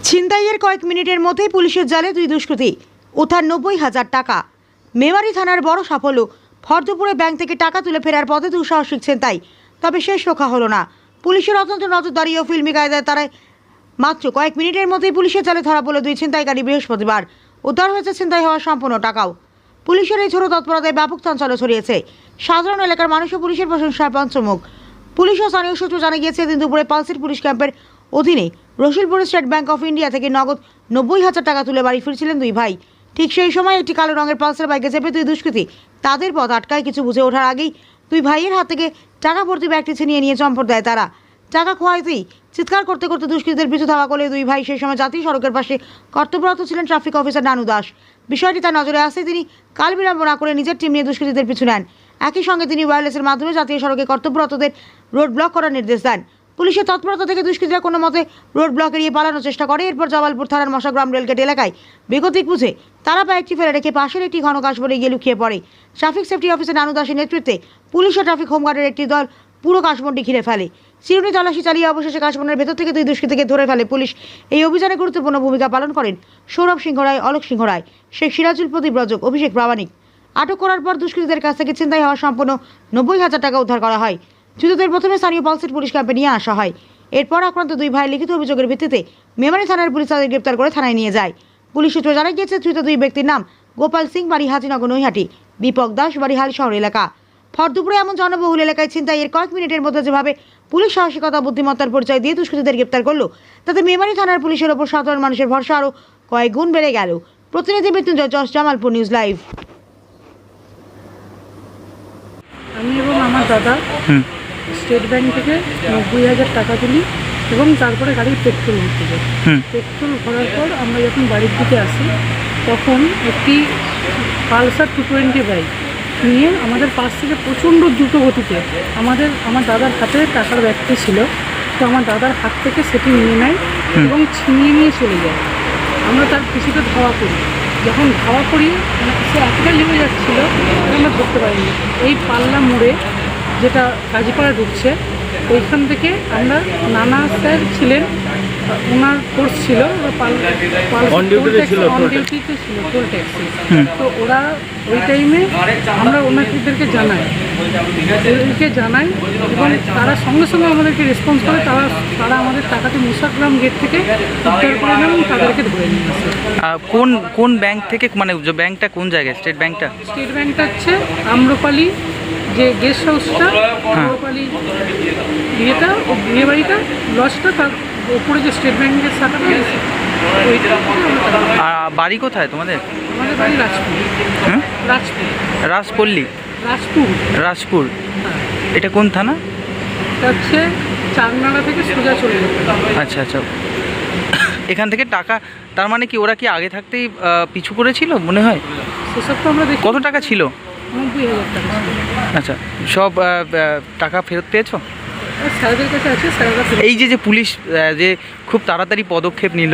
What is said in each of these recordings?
ছিনতাইয়ের কয়েক মিনিটের মধ্যেই পুলিশের জালে দুই দুষ্কৃতী, উদ্ধার 90,000 টাকা। মেমারি থানার বড় সাফল্য। ভরদুপুরে ব্যাংক থেকে টাকা তুলে ফেরার পথে দুঃসাহসিক ছিনতাই, তবে শেষ রক্ষা হলো না। পুলিশের অত্যন্ত নজরদারি ও ফিল্মি কায়দায় তারা মাত্র কয়েক মিনিটের মধ্যেই পুলিশের জালে ধরা পড়ল দুই ছিনতাইকারী। বৃহস্পতিবার উদ্ধার হয়েছে ছিনতাই হওয়া সম্পূর্ণ টাকাও। পুলিশের এই ঝোড়ো তৎপরতায় ব্যাপক চাঞ্চল্য ছড়িয়েছে। সাধারণ এলাকার মানুষও পুলিশের প্রশংসায় পঞ্চমুখ। পুলিশ ও স্থানীয় সূত্র জানা গিয়েছে, দিন দুপুরে পালসির পুলিশ ক্যাম্পের অধীনে Rasulpur state bank of India থেকে নগদ 90,000 টাকা তুলে বাড়ি ফিরছিলেন দুই ভাই। ঠিক সেই সময় একটি কালো রঙের পালসার বাইকে চেপে দুই দুষ্কৃতী তাদের পথ আটকায়। কিছু বুঝে ওঠার আগেই দুই ভাইয়ের হাত থেকে টাকা ভর্তি ব্যাগটি ছিনিয়ে নিয়ে চম্পট দেয় তারা। টাকা খোয়াইতেই চিৎকার করতে করতে দুষ্কৃতীদের পিছু ধাওয়া করলে দুই ভাই সেই সময় জাতীয় সড়কের পাশে কর্তব্যরত ছিলেন ট্রাফিক অফিসার নানু দাস। বিষয়টি তার নজরে আসতে তিনি কাল বিলম্ব না করে নিজের টিম নিয়ে দুষ্কৃতীদের পিছু নেন। একই সঙ্গে তিনি ওয়্যারলেসের মাধ্যমে জাতীয় সড়কে কর্তব্যরতদের রোড ব্লক করার নির্দেশ দেন। পুলিশের তৎপরতা থেকে দুষ্কৃতীরা কোনো মতে রোড ব্লক এড়িয়ে পালানোর চেষ্টা করে। এরপর জবালপুর থানার মশাগ্রাম রেলগেট এলাকায় বেগতিক বুঝে তারা বাইকটি ফেলে রেখে পাশের একটি ঘন কাশবনে গিয়ে লুকিয়ে পড়ে। ট্রাফিক সেফটি অফিসার নানু দাসের নেতৃত্বে পুলিশ ও ট্রাফিক হোমগার্ডের একটি দল পুরো কাশবনটি ঘিরে ফেলে। চিরুনি তল্লাশি চালিয়ে অবশেষে কাশবনের ভেতর থেকে দুই দুষ্কৃতীকে ধরে ফেলে পুলিশ। এই অভিযানে গুরুত্বপূর্ণ ভূমিকা পালন করেন সৌরভ সিংহ রায়, অলোক সিংহ রায়, শেখ সিরাজুল প্রদীপ রজক, অভিষেক প্রামাণিক। আটক করার পর দুষ্কৃতীদের কাছ থেকে ছিনতাই হওয়া সম্পূর্ণ 90,000 টাকা উদ্ধার করা হয়। ধৃতদের প্রথমে স্থানীয় পালসিট পুলিশ ক্যাম্পে নিয়ে আসা হয়। এরপর আক্রান্ত দুই ভাই লিখিত অভিযোগের ভিত্তিতে মেমারি থানার পুলিশ তাদের গ্রেপ্তার করে থানায় নিয়ে যায়। পুলিশ সূত্রে জানা গিয়েছে, ধৃত দুই ব্যক্তির নাম গোপাল সিং, বাড়ি হাজিনগর নৈহাটি, দীপক দাস, বাড়ি হালিশহর এলাকা। ভরদুপুরে এমন জনবহুল এলাকায় ছিনতাইয়ের কয়েক মিনিটের মধ্যে যেভাবে পুলিশ সাহসিকতা বুদ্ধিমত্তার পরিচয় দিয়ে দুষ্কৃতীদের গ্রেপ্তার করলো, তাতে মেমারি থানার পুলিশের ওপর সাধারণ মানুষের ভরসা আরও কয়েক গুণ বেড়ে গেল। প্রতিনিধি মৃত্যুঞ্জয় যশ, জামালপুর নিউজ লাইভ। আমি এবং আমার দাদা স্টেট ব্যাংক থেকে 90,000 টাকা তুলি এবং তারপরে গাড়ির পেট্রোল ভরতে যাই। পেট্রোল ভরার পর আমরা যখন বাড়ির দিকে আসি তখন একটি পালসার 220 বাইক নিয়ে আমাদের পাশ থেকে প্রচণ্ড দ্রুত গতিতে আমার দাদার হাতে টাকার ব্যাগটি ছিল, তো আমার দাদার হাত থেকে সেটি নিয়ে নেয় এবং ছিনিয়ে নিয়ে চলে যায়। আমরা তার পিছুতে ধাওয়া করি। যখন ধাওয়া করি সে এতটাই লেগে যাচ্ছিলো আমরা ধরতে পারিনি। এই পাল্লা মোড়ে যেটা কাজীপাড়া ঢুকছে ওইখান থেকে আমরা নানা স্যার ছিলেন, ওনার কোর্স ছিল অন ডিউটিতে ছিল টোল ট্যাক্সি। তো ওরা ওই টাইমে আমরা ওনাদেরকে জানাই এবং তারা সঙ্গে সঙ্গে আমাদেরকে রেসপন্স করে। তারা আমাদের টাকাটি মুসাগ্রাম গেট থেকে উদ্ধার করে নেন এবং তাদেরকে ধরে নিয়ে আসে। কোন ব্যাংক থেকে, মানে ব্যাংকটা কোন জায়গায়? স্টেট ব্যাংকটা হচ্ছে আম্রপালি, যে গেস্ট হাউসটা আম্রপালি বিয়েটা, ও বিয়ে বাড়িটা লজটা, তার ওপরে যে স্টেট ব্যাংকের শাখাটা ওইটা। বাড়ি কোথায় তোমাদের? আমাদের বাড়ি রাজপুর। এটা কোন থানা? এটা হচ্ছে চারনালা থেকে সোজা চলে যেতে। আচ্ছা। এখান থেকে টাকা, তার মানে কি ওরা কি আগে থাকতেই পিছু করেছিল মনে হয়? সেসব তো আমরা দেখি। কত টাকা ছিল? 90,000 টাকা। আচ্ছা, সব টাকা ফেরত পেয়েছো? স্যারদের কাছে আছে, স্যাররা। এই যে পুলিশ যে খুব তাড়াতাড়ি পদক্ষেপ নিল,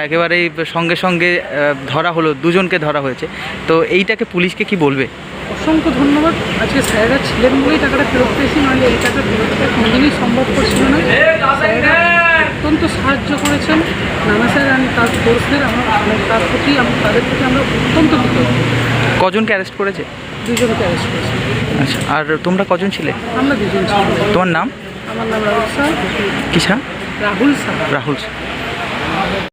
একেবারে সঙ্গে সঙ্গে ধরা হলো, দুজনকে ধরা হয়েছে, তো এইটাকে পুলিশকে কি বলবে? অসংখ্য ধন্যবাদ। আজকে স্যাররা ছিলেন বলেই টাকাটা ফেরত পেয়েছি, নাহলে এই টাকা ফেরতটা কোনোদিনই সম্ভব করছিল না। স্যাররা অত্যন্ত সাহায্য করেছেন, নানা স্যার আমি তার কোর্সদের তাদের প্রতি আমরা অত্যন্ত কৃতজ্ঞ। কজনকে অ্যারেস্ট করেছে? 2জনকে অ্যারেস্ট করেছি। আচ্ছা, আর তোমরা কজন ছিলে? আমরা 2জন ছিলাম। তোমার নাম? আমার নাম রাহুল শাহ। কি শাহ? রাহুল শাহ।